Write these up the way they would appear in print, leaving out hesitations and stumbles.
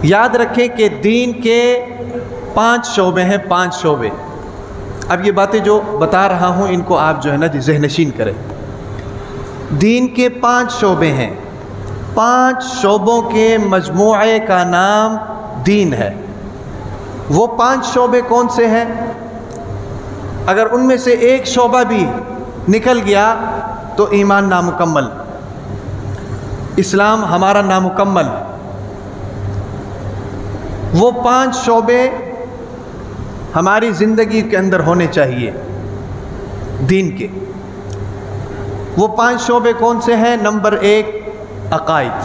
یاد رکھیں کہ دین کے 5 شعبے ہیں، 5 شعبے۔ اب یہ باتیں جو بتا رہا ہوں ان کو آپ جو ہے نا ذہن نشین کریں۔ دین کے 5 شعبے ہیں، 5 شعبوں کے مجموعے کا نام دین ہے۔ وہ 5 شعبے کون سے ہیں؟ اگر ان میں سے ایک شعبہ بھی نکل گیا تو ایمان نامکمل، اسلام ہمارا نامکمل۔ وہ 5 شعبے ہماری زندگی کے اندر ہونے چاہیے دین کے۔ وہ 5 شعبے کون سے ہیں؟ نمبر 1 عقائد،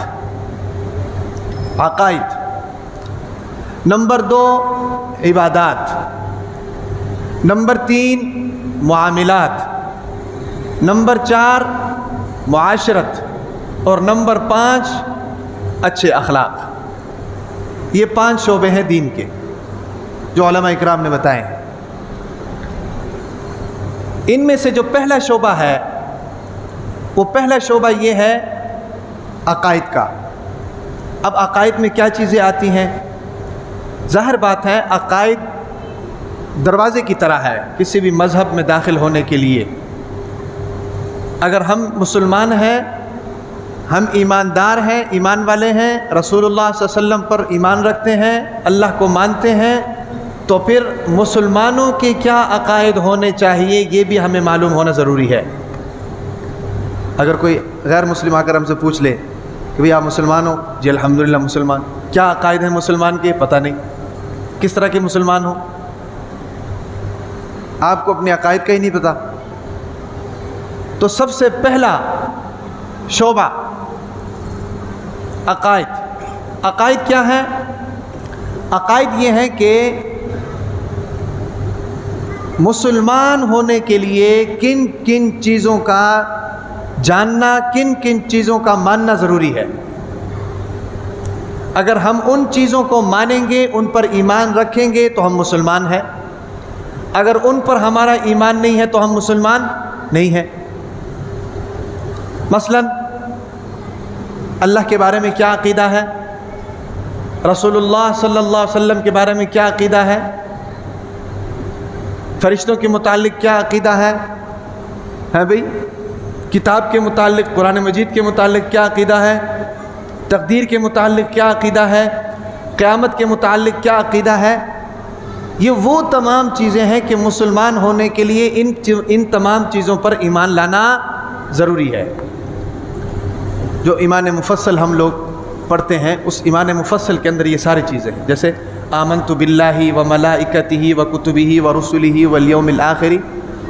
نمبر 2 عبادات، نمبر 3 معاملات، نمبر 4 معاشرت، اور نمبر 5 اچھے اخلاق۔ یہ 5 شعبے ہیں دین کے جو علماء اکرام نے بتائے ہیں۔ ان میں سے جو پہلا شعبہ ہے وہ پہلا شعبہ یہ ہے عقائد کا۔ اب عقائد میں کیا چیزیں آتی ہیں؟ ظاہر بات ہے عقائد دروازے کی طرح ہے کسی بھی مذہب میں داخل ہونے کے لیے۔ اگر ہم مسلمان ہیں، ہم ایماندار ہیں، ایمان والے ہیں، رسول اللہ صلی اللہ علیہ وسلم پر ایمان رکھتے ہیں، اللہ کو مانتے ہیں، تو پھر مسلمانوں کے کیا عقائد ہونے چاہیے یہ بھی ہمیں معلوم ہونا ضروری ہے۔ اگر کوئی غیر مسلم آ کر ہم سے پوچھ لے کہ بھئی آپ مسلمان ہو؟ جی الحمدللہ مسلمان۔ کیا عقائد ہیں مسلمان کے؟ پتہ نہیں۔ کس طرح کے مسلمان ہو؟ آپ کو اپنے عقائد کا ہی نہیں پتہ۔ تو سب سے پہلا شعبہ عقائد۔ عقائد کیا ہے؟ عقائد یہ ہے کہ مسلمان ہونے کے لیے کن کن چیزوں کا جاننا، کن کن چیزوں کا ماننا ضروری ہے۔ اگر ہم ان چیزوں کو مانیں گے، ان پر ایمان رکھیں گے تو ہم مسلمان ہیں۔ اگر ان پر ہمارا ایمان نہیں ہے تو ہم مسلمان نہیں ہیں۔ مثلا اللہ کے بارے میں کیا عقیدہ ہے؟ رسول اللہ صلی اللہ علیہ وسلم کے بارے میں کیا عقیدہ ہے؟ فرشتوں کے متعلق کیا عقیدہ ہے بھئی؟ کتاب کے متعلق، قرآن مجید کے متعلق کیا عقیدہ ہے؟ تقدیر کے متعلق کیا عقیدہ ہے؟ قیامت کے متعلق کیا عقیدہ ہے؟ یہ وہ تمام چیزیں ہیں کہ مسلمان ہونے کے لیے ان تمام چیزوں پر ایمان لانا ضروری ہے۔ جو ایمان مفصل ہم لوگ پڑھتے ہیں اس ایمان مفصل کے اندر یہ ساری چیزیں ہیں، جیسے آمنت باللہ وملائکتہ وکتبہ ورسلہ والیوم الآخر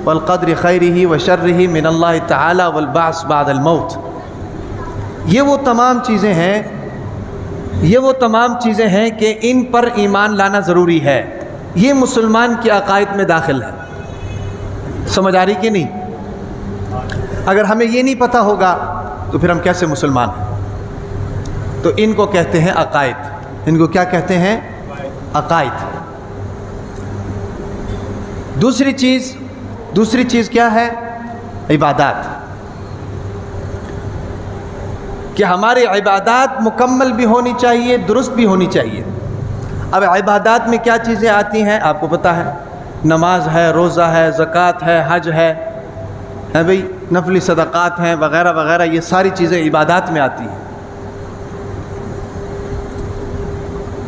والقدر خیرہ وشرہ من اللہ تعالی والبعث بعد الموت۔ یہ وہ تمام چیزیں ہیں کہ ان پر ایمان لانا ضروری ہے۔ یہ مسلمان کے عقائد میں داخل ہے۔ سمجھ آ رہی کہ نہیں؟ اگر ہمیں یہ نہیں پتہ ہوگا تو پھر ہم کیسے مسلمان ہیں؟ تو ان کو کہتے ہیں عقائد۔ ان کو کیا کہتے ہیں؟ عقائد۔ دوسری چیز کیا ہے؟ عبادات۔ کہ ہماری عبادات مکمل بھی ہونی چاہیے، درست بھی ہونی چاہیے۔ اب عبادات میں کیا چیزیں آتی ہیں آپ کو پتہ ہے؟ نماز ہے، روزہ ہے، زکوٰۃ ہے، حج ہے بھئی، نفلی صدقات ہیں وغیرہ وغیرہ، یہ ساری چیزیں عبادات میں آتی ہیں۔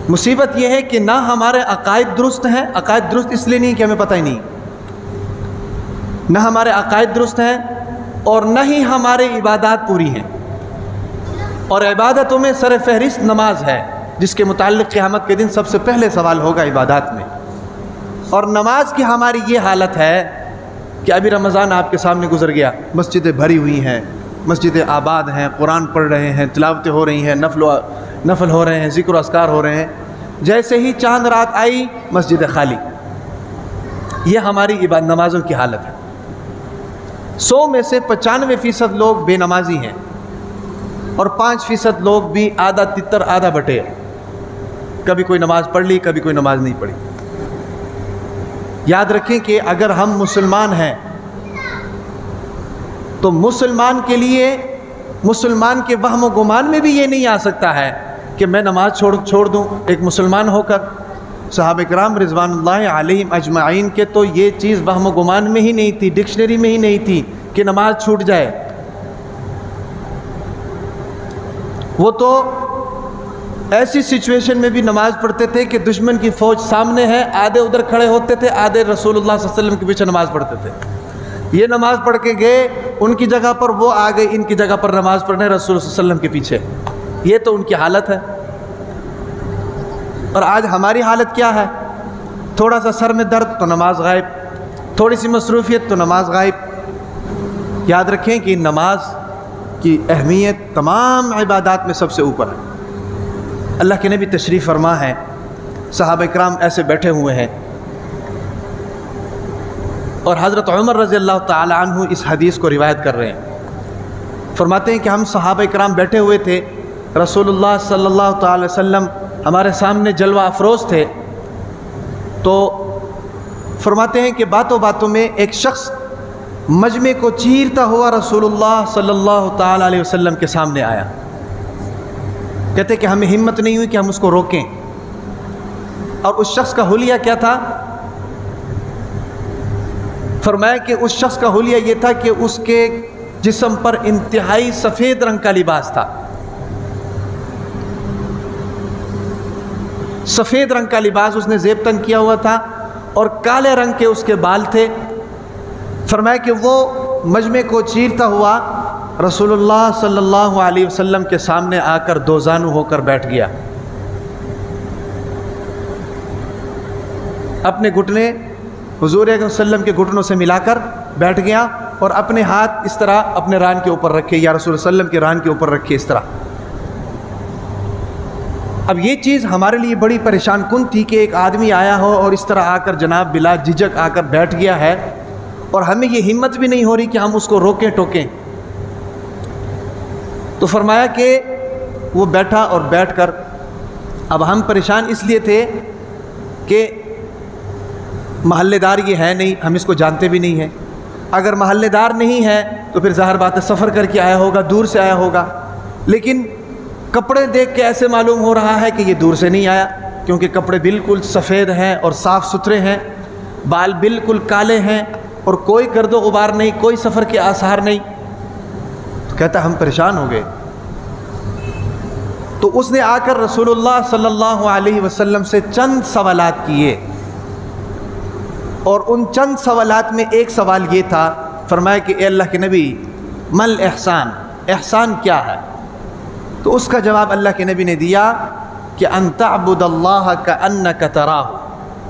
مصیبت یہ ہے کہ نہ ہمارے عقائد درست ہیں، عقائد درست اس لیے نہیں کہ ہمیں پتہ ہی نہیں، نہ ہمارے عقائد درست ہیں اور نہ ہی ہمارے عبادات پوری ہیں۔ اور عبادتوں میں سر فہرست نماز ہے، جس کے متعلق قیامت کے دن سب سے پہلے سوال ہوگا عبادات میں۔ اور نماز کی ہماری یہ حالت ہے کہ ابھی رمضان آپ کے سامنے گزر گیا، مسجدیں بھری ہوئی ہیں، مسجدیں آباد ہیں، قرآن پڑھ رہے ہیں، تلاوتیں ہو رہی ہیں، نفل ہو رہے ہیں، ذکر و اذکار ہو رہے ہیں۔ جیسے ہی چاند رات آئی مسجد خالی۔ یہ ہماری نمازوں کی حالت ہے۔ 100 میں سے 95% لوگ بے نمازی ہیں اور 5% لوگ بھی آدھا تتر آدھا بٹیر، کبھی کوئی نماز پڑھ لی، کبھی کوئی نماز نہیں پڑھی۔ یاد رکھیں کہ اگر ہم مسلمان ہیں تو مسلمان کے لیے، مسلمان کے وہم و گمان میں بھی یہ نہیں آ سکتا ہے کہ میں نماز چھوڑ دوں ایک مسلمان ہو کر؟ صحابہ کرام رضوان اللہ علیہم اجمعین کے تو یہ چیز وہم و گمان میں ہی نہیں تھی، ڈکشنری میں ہی نہیں تھی کہ نماز چھوٹ جائے۔ وہ تو ایسی سچویشن میں بھی نماز پڑھتے تھے کہ دشمن کی فوج سامنے ہے، آدھے ادھر کھڑے ہوتے تھے، آدھے رسول اللہ صلی اللہ علیہ وسلم کے پیچھے نماز پڑھتے تھے۔ یہ نماز پڑھ کے گئے ان کی جگہ پر، وہ آ گئے ان کی جگہ پر نماز پڑھنے رسول صلی اللہ علیہ وسلم کے پیچھے۔ یہ تو ان کی حالت ہے۔ اور آج ہماری حالت کیا ہے؟ تھوڑا سا سر میں درد تو نماز غائب، تھوڑی سی مصروفیت تو نماز غائب۔ یاد رکھیں کہ نماز کی اہمیت تمام عبادات میں سب سے اوپر ہے۔ اللہ کے نبی تشریف فرما ہے، صحابہ کرام ایسے بیٹھے ہوئے ہیں، اور حضرت عمر رضی اللہ تعالی عنہ اس حدیث کو روایت کر رہے ہیں۔ فرماتے ہیں کہ ہم صحابہ کرام بیٹھے ہوئے تھے، رسول اللہ صلی اللہ تعالی وسلم ہمارے سامنے جلوہ افروز تھے، تو فرماتے ہیں کہ باتوں باتوں میں ایک شخص مجمع کو چیرتا ہوا رسول اللہ صلی اللہ تعالی علیہ وسلم کے سامنے آیا۔ کہتے کہ ہمیں ہمت نہیں ہوئی کہ ہم اس کو روکیں۔ اور اس شخص کا حلیہ کیا تھا؟ فرمایا کہ اس شخص کا حلیہ یہ تھا کہ اس کے جسم پر انتہائی سفید رنگ کا لباس تھا، سفید رنگ کا لباس اس نے زیب تن کیا ہوا تھا، اور کالے رنگ کے اس کے بال تھے۔ فرمایا کہ وہ مجمع کو چیرتا ہوا رسول اللہ صلی اللہ علیہ وسلم کے سامنے آ کر دو زانو ہو کر بیٹھ گیا، اپنے گھٹنے حضور اکرم صلی اللہ علیہ وسلم کے گھٹنوں سے ملا کر بیٹھ گیا، اور اپنے ہاتھ اس طرح اپنے ران کے اوپر رکھے، یا رسول اللہ صلی اللہ علیہ وسلم کے ران کے اوپر رکھے، اس طرح۔ اب یہ چیز ہمارے لیے بڑی پریشان کن تھی کہ ایک آدمی آیا ہو اور اس طرح آ کر جناب بلا جھجک آ کر بیٹھ گیا ہے، اور ہمیں یہ ہمت بھی نہیں ہو رہی کہ ہم اس کو روکیں ٹوکیں۔ تو فرمایا کہ وہ بیٹھا، اور بیٹھ کر اب ہم پریشان اس لیے تھے کہ محلے دار یہ ہے نہیں، ہم اس کو جانتے بھی نہیں ہیں۔ اگر محلے دار نہیں ہے تو پھر ظاہر بات ہے سفر کر کے آیا ہوگا، دور سے آیا ہوگا، لیکن کپڑے دیکھ کے ایسے معلوم ہو رہا ہے کہ یہ دور سے نہیں آیا، کیونکہ کپڑے بالکل سفید ہیں اور صاف ستھرے ہیں، بال بالکل کالے ہیں، اور کوئی گرد و غبار نہیں، کوئی سفر کے آثار نہیں۔ تو کہتا ہم پریشان ہو گئے۔ تو اس نے آ کر رسول اللہ صلی اللہ علیہ وسلم سے چند سوالات کیے، اور ان چند سوالات میں ایک سوال یہ تھا، فرمایا کہ اے اللہ کے نبی مل احسان، احسان کیا ہے؟ تو اس کا جواب اللہ کے نبی نے دیا کہ ان تعبد اللہ کأنک تراہ،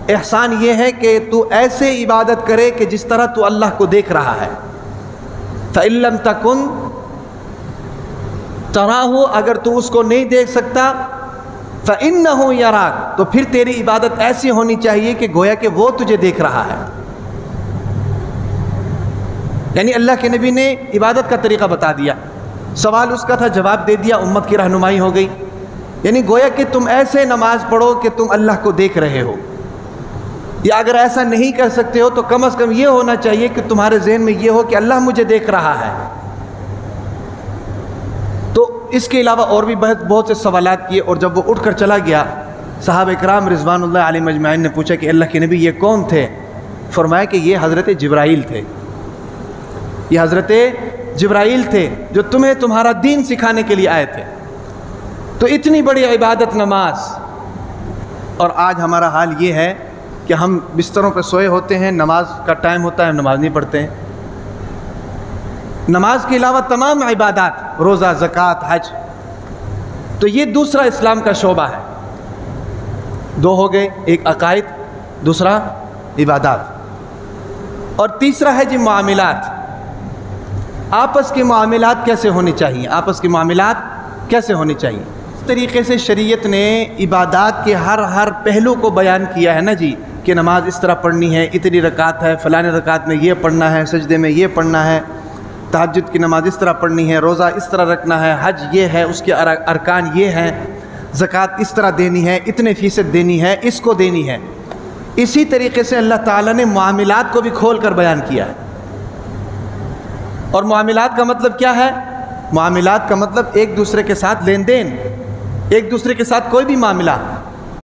احسان یہ ہے کہ تو ایسے عبادت کرے کہ جس طرح تو اللہ کو دیکھ رہا ہے۔ فإن لم تکن تراہ، اگر تو اس کو نہیں دیکھ سکتا، فإنہ یراک، تو پھر تیری عبادت ایسی ہونی چاہیے کہ گویا کہ وہ تجھے دیکھ رہا ہے۔ یعنی اللہ کے نبی نے عبادت کا طریقہ بتا دیا، سوال اس کا تھا، جواب دے دیا، امت کی رہنمائی ہو گئی۔ یعنی گویا کہ تم ایسے نماز پڑھو کہ تم اللہ کو دیکھ رہے ہو، یا اگر ایسا نہیں کر سکتے ہو تو کم از کم یہ ہونا چاہیے کہ تمہارے ذہن میں یہ ہو کہ اللہ مجھے دیکھ رہا ہے۔ تو اس کے علاوہ اور بھی بہت سے سوالات کیے، اور جب وہ اٹھ کر چلا گیا، صحابہ کرام رضوان اللہ علیہ مجمعین نے پوچھا کہ اللہ کے نبی یہ کون تھے؟ فرمایا کہ یہ حضرت جبرائیل تھے، یہ حضرت جبرائیل تھے جو تمہیں تمہارا دین سکھانے کے لیے آئے تھے۔ تو اتنی بڑی عبادت نماز، اور آج ہمارا حال یہ ہے کہ ہم بستروں پہ سوئے ہوتے ہیں، نماز کا ٹائم ہوتا ہے ہم نماز نہیں پڑھتے ہیں۔ نماز کے علاوہ تمام عبادات، روزہ، زکوٰۃ، حج، تو یہ دوسرا اسلام کا شعبہ ہے۔ دو ہو گئے، ایک عقائد، دوسرا عبادات، اور تیسرا ہے جی معاملات۔ آپس کے معاملات کیسے ہونے چاہیے؟ آپس کے معاملات کیسے ہونے چاہیے؟ اس طریقے سے شریعت نے عبادات کے ہر پہلو کو بیان کیا ہے نا جی، کہ نماز اس طرح پڑھنی ہے، اتنی رکعت ہے، فلاں رکعت میں یہ پڑھنا ہے، سجدے میں یہ پڑھنا ہے، تہجد کی نماز اس طرح پڑھنی ہے، روزہ اس طرح رکھنا ہے، حج یہ ہے، اس کے ارکان یہ ہیں، زکوٰۃ اس طرح دینی ہے، اتنے فیصد دینی ہے، اس کو دینی ہے۔ اسی طریقے سے اللہ تعالیٰ نے معاملات کو بھی کھول کر بیان کیا ہے۔ اور معاملات کا مطلب کیا ہے؟ معاملات کا مطلب ایک دوسرے کے ساتھ لین دین، ایک دوسرے کے ساتھ کوئی بھی معاملہ